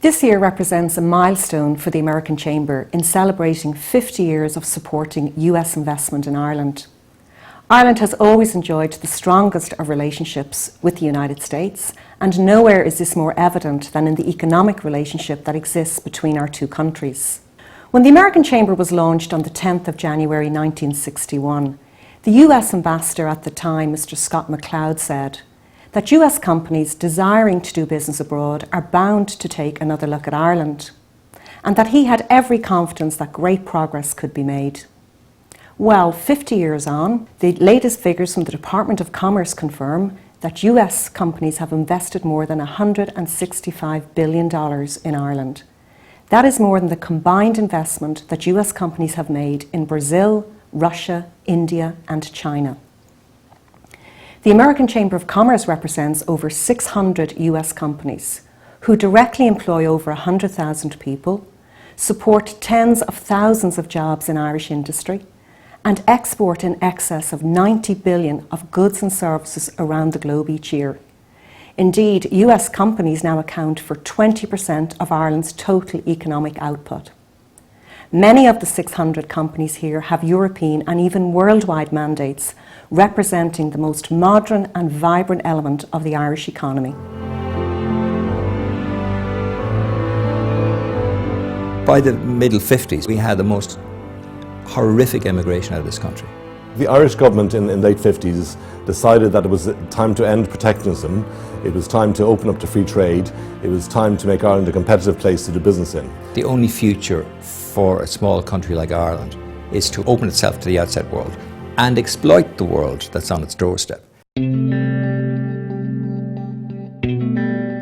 This year represents a milestone for the American Chamber in celebrating 50 years of supporting US investment in Ireland. Ireland has always enjoyed the strongest of relationships with the United States, and nowhere is this more evident than in the economic relationship that exists between our two countries. When the American Chamber was launched on the 10th of January 1961, the US ambassador at the time, Mr. Scott McLeod, said that US companies desiring to do business abroad are bound to take another look at Ireland, and that he had every confidence that great progress could be made. Well, 50 years on, the latest figures from the Department of Commerce confirm that US companies have invested more than $165 billion in Ireland. That is more than the combined investment that US companies have made in Brazil, Russia, India, and China. The American Chamber of Commerce represents over 600 US companies who directly employ over 100,000 people, support tens of thousands of jobs in Irish industry, and export in excess of 90 billion of goods and services around the globe each year. Indeed, US companies now account for 20% of Ireland's total economic output. Many of the 600 companies here have European and even worldwide mandates, representing the most modern and vibrant element of the Irish economy. By the middle 50s, we had the most horrific immigration out of this country. The Irish government in late 50s decided that it was time to end protectionism, it was time to open up to free trade, it was time to make Ireland a competitive place to do business in. The only future for a small country like Ireland is to open itself to the outside world and exploit the world that's on its doorstep.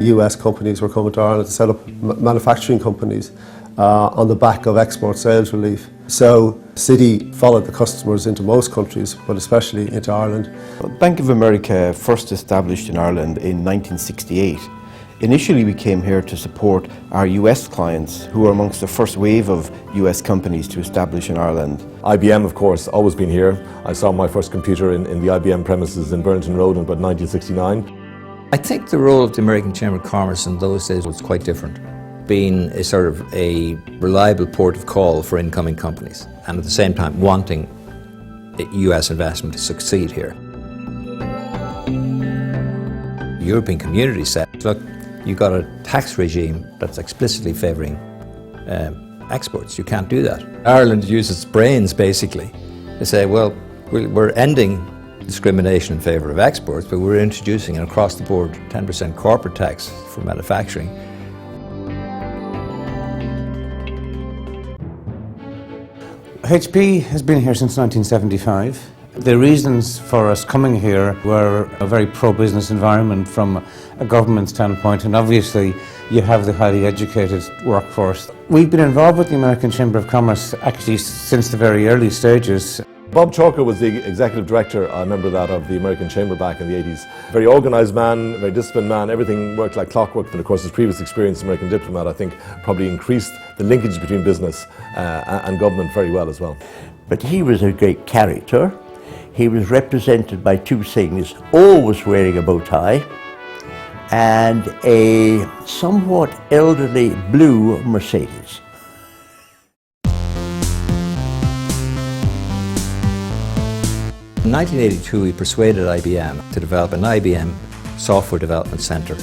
US companies were coming to Ireland to set up manufacturing companies on the back of export sales relief. So Citi followed the customers into most countries, but especially into Ireland. Bank of America first established in Ireland in 1968. Initially we came here to support our US clients, who were amongst the first wave of US companies to establish in Ireland. IBM, of course, always been here. I saw my first computer in the IBM premises in Burlington Road in about 1969. I think the role of the American Chamber of Commerce in those days was quite different, being a sort of a reliable port of call for incoming companies, and at the same time wanting US investment to succeed here. The European Community said, look, you've got a tax regime that's explicitly favouring exports. You can't do that. Ireland uses its brains, basically, to say, well, we're ending discrimination in favour of exports, but we're introducing an across-the-board 10% corporate tax for manufacturing. HP has been here since 1975. The reasons for us coming here were a very pro-business environment from a government standpoint, and obviously you have the highly educated workforce. We've been involved with the American Chamber of Commerce actually since the very early stages. Bob Chalker was the executive director, I remember that, of the American Chamber back in the 80s. Very organised man, very disciplined man, everything worked like clockwork. And of course his previous experience as American diplomat, I think, probably increased the linkage between business and government very well as well. But he was a great character. He was represented by two things: always wearing a bow tie and a somewhat elderly blue Mercedes. In 1982, we persuaded IBM to develop an IBM software development centre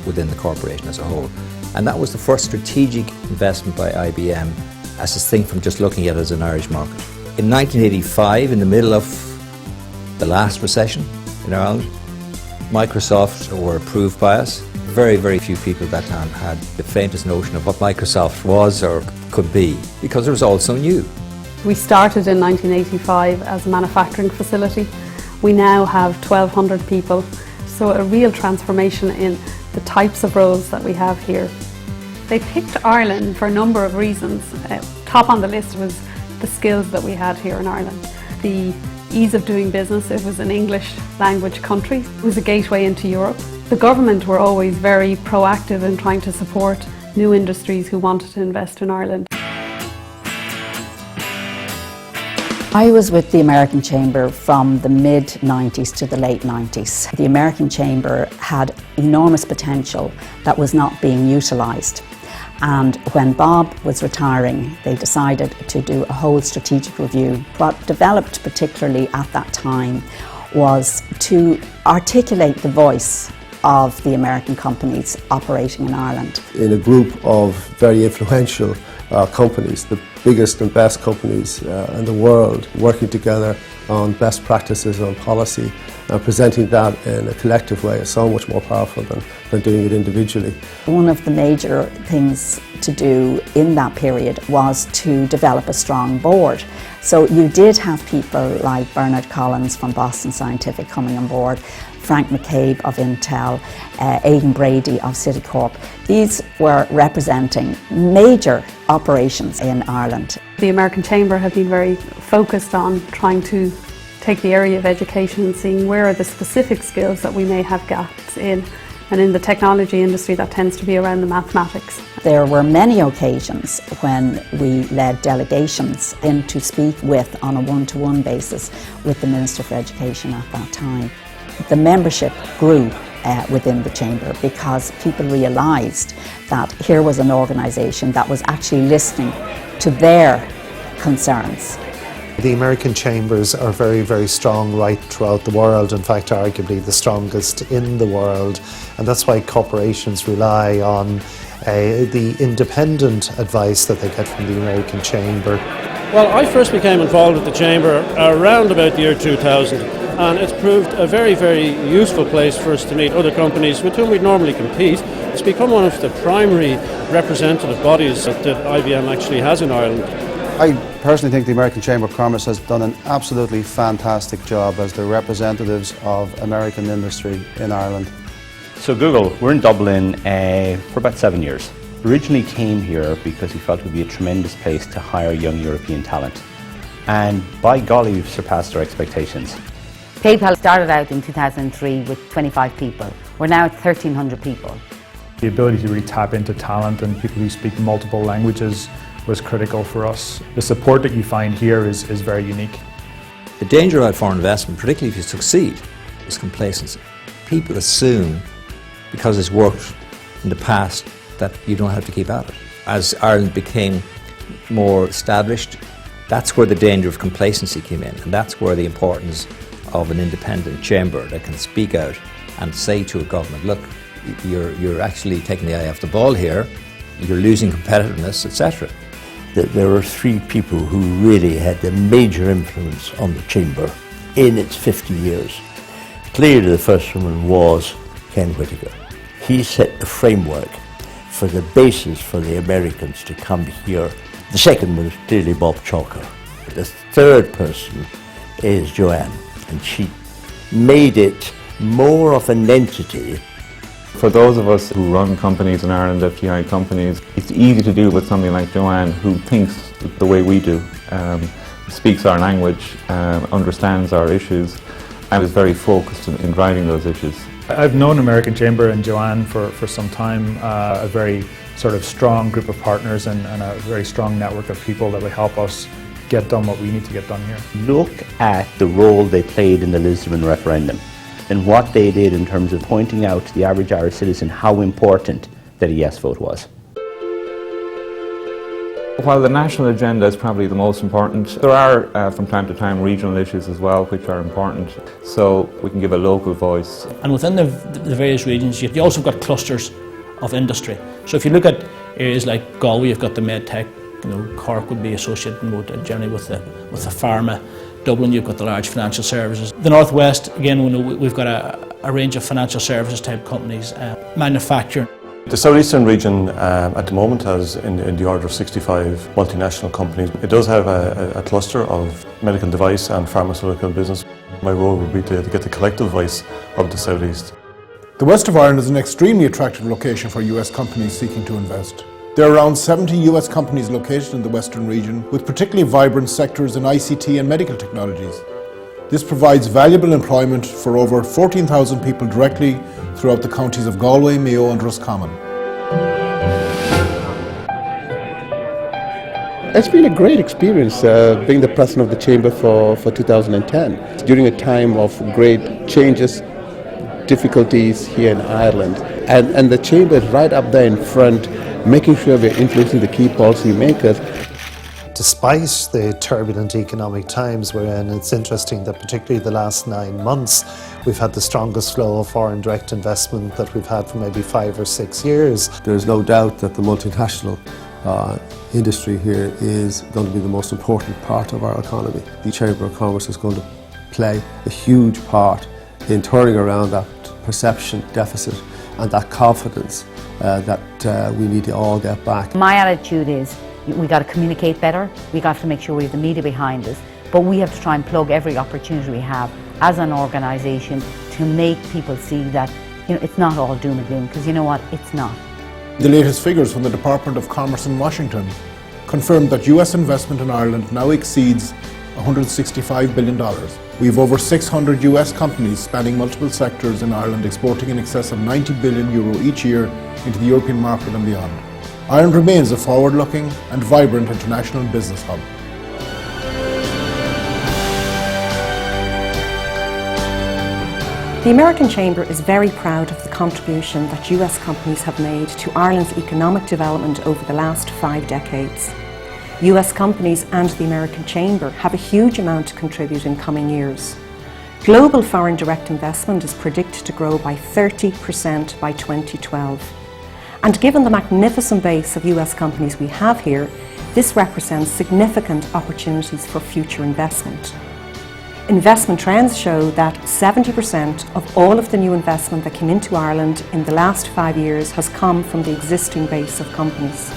within the corporation as a whole. And that was the first strategic investment by IBM as distinct from just looking at it as an Irish market. In 1985, in the middle of the last recession in Ireland, Microsoft were approved by us. Very, very few people at that time had the faintest notion of what Microsoft was or could be, because it was all so new. We started in 1985 as a manufacturing facility. We now have 1,200 people, so a real transformation in the types of roles that we have here. They picked Ireland for a number of reasons. Top on the list was the skills that we had here in Ireland. The ease of doing business, it was an English language country. It was a gateway into Europe. The government were always very proactive in trying to support new industries who wanted to invest in Ireland. I was with the American Chamber from the mid-90s to the late 90s. The American Chamber had enormous potential that was not being utilised. And when Bob was retiring, they decided to do a whole strategic review. What developed particularly at that time was to articulate the voice of the American companies operating in Ireland. In a group of very influential companies, the biggest and best companies in the world, working together on best practices on policy and presenting that in a collective way is so much more powerful than doing it individually. One of the major things to do in that period was to develop a strong board. So you did have people like Bernard Collins from Boston Scientific coming on board, Frank McCabe of Intel, Aidan Brady of Citicorp. These were representing major operations in Ireland. The American Chamber have been very focused on trying to take the area of education and seeing where are the specific skills that we may have gaps in. And in the technology industry, that tends to be around the mathematics. There were many occasions when we led delegations in to speak with, on a one-to-one basis, with the Minister for Education at that time. The membership grew within the Chamber because people realised that here was an organisation that was actually listening to their concerns. The American chambers are very, very strong right throughout the world, in fact arguably the strongest in the world, and that's why corporations rely on the independent advice that they get from the American Chamber. Well, I first became involved with the Chamber around about the year 2000, and it's proved a very, very useful place for us to meet other companies with whom we'd normally compete. It's become one of the primary representative bodies that IBM actually has in Ireland. I personally think the American Chamber of Commerce has done an absolutely fantastic job as the representatives of American industry in Ireland. So Google, we're in Dublin for about 7 years. Originally came here because we felt it would be a tremendous place to hire young European talent. And by golly, we've surpassed our expectations. PayPal started out in 2003 with 25 people. We're now at 1,300 people. The ability to really tap into talent and people who speak multiple languages was critical for us. The support that you find here is very unique. The danger about foreign investment, particularly if you succeed, is complacency. People assume, because it's worked in the past, that you don't have to keep at it. As Ireland became more established, that's where the danger of complacency came in, and that's where the importance of an independent chamber that can speak out and say to a government, look, you're actually taking the eye off the ball here, you're losing competitiveness, etc. There are three people who really had a major influence on the Chamber in its 50 years. Clearly the first one was Ken Whitaker. He set the framework for the basis for the Americans to come here. The second was clearly Bob Chalker. The third person is Joanne, and she made it more of an entity. For those of us who run companies in Ireland, FDI companies, it's easy to do with somebody like Joanne, who thinks the way we do, speaks our language, understands our issues, and is very focused in driving those issues. I've known American Chamber and Joanne for some time, a very sort of strong group of partners and a very strong network of people that will help us get done what we need to get done here. Look at the role they played in the Lisbon referendum and what they did in terms of pointing out to the average Irish citizen how important that a yes vote was. While the national agenda is probably the most important, there are from time to time regional issues as well which are important, so we can give a local voice. And within the various regions you also got clusters of industry. So if you look at areas like Galway, you've got the medtech, Cork would be associated generally with the pharma. Dublin, you've got the large financial services. The Northwest, again, we've got a range of financial services type companies, manufacturing. The southeastern region at the moment has in the order of 65 multinational companies. It does have a cluster of medical device and pharmaceutical business. My role would be to get the collective voice of the southeast. The west of Ireland is an extremely attractive location for US companies seeking to invest. There are around 70 US companies located in the western region, with particularly vibrant sectors in ICT and medical technologies. This provides valuable employment for over 14,000 people directly throughout the counties of Galway, Mayo and Roscommon. It's been a great experience being the president of the Chamber for 2010, during a time of great changes, difficulties here in Ireland. And the Chamber is right up there in front making sure we're influencing the key policy makers. Despite the turbulent economic times we're in, it's interesting that particularly the last 9 months we've had the strongest flow of foreign direct investment that we've had for maybe 5 or 6 years. There's no doubt that the multinational industry here is going to be the most important part of our economy. The Chamber of Commerce is going to play a huge part in turning around that perception deficit and that confidence that we need to all get back. My attitude is we got to communicate better, we got to make sure we have the media behind us, but we have to try and plug every opportunity we have as an organisation to make people see that it's not all doom and gloom, because you know what, it's not. The latest figures from the Department of Commerce in Washington confirmed that US investment in Ireland now exceeds $165 billion. We have over 600 US companies spanning multiple sectors in Ireland exporting in excess of €90 billion each year into the European market and beyond. Ireland remains a forward-looking and vibrant international business hub. The American Chamber is very proud of the contribution that US companies have made to Ireland's economic development over the last 5 decades. US companies and the American Chamber have a huge amount to contribute in coming years. Global foreign direct investment is predicted to grow by 30% by 2012. And given the magnificent base of US companies we have here, this represents significant opportunities for future investment. Investment trends show that 70% of all of the new investment that came into Ireland in the last 5 years has come from the existing base of companies.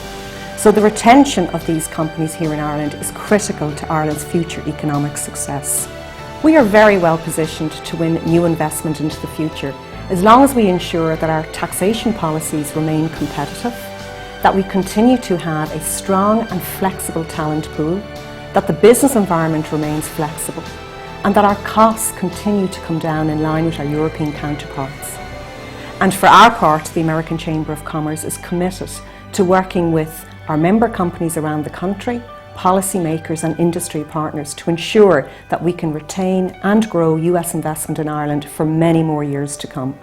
So the retention of these companies here in Ireland is critical to Ireland's future economic success. We are very well positioned to win new investment into the future, as long as we ensure that our taxation policies remain competitive, that we continue to have a strong and flexible talent pool, that the business environment remains flexible, and that our costs continue to come down in line with our European counterparts. And for our part, the American Chamber of Commerce is committed to working with our member companies around the country, policymakers and industry partners to ensure that we can retain and grow US investment in Ireland for many more years to come.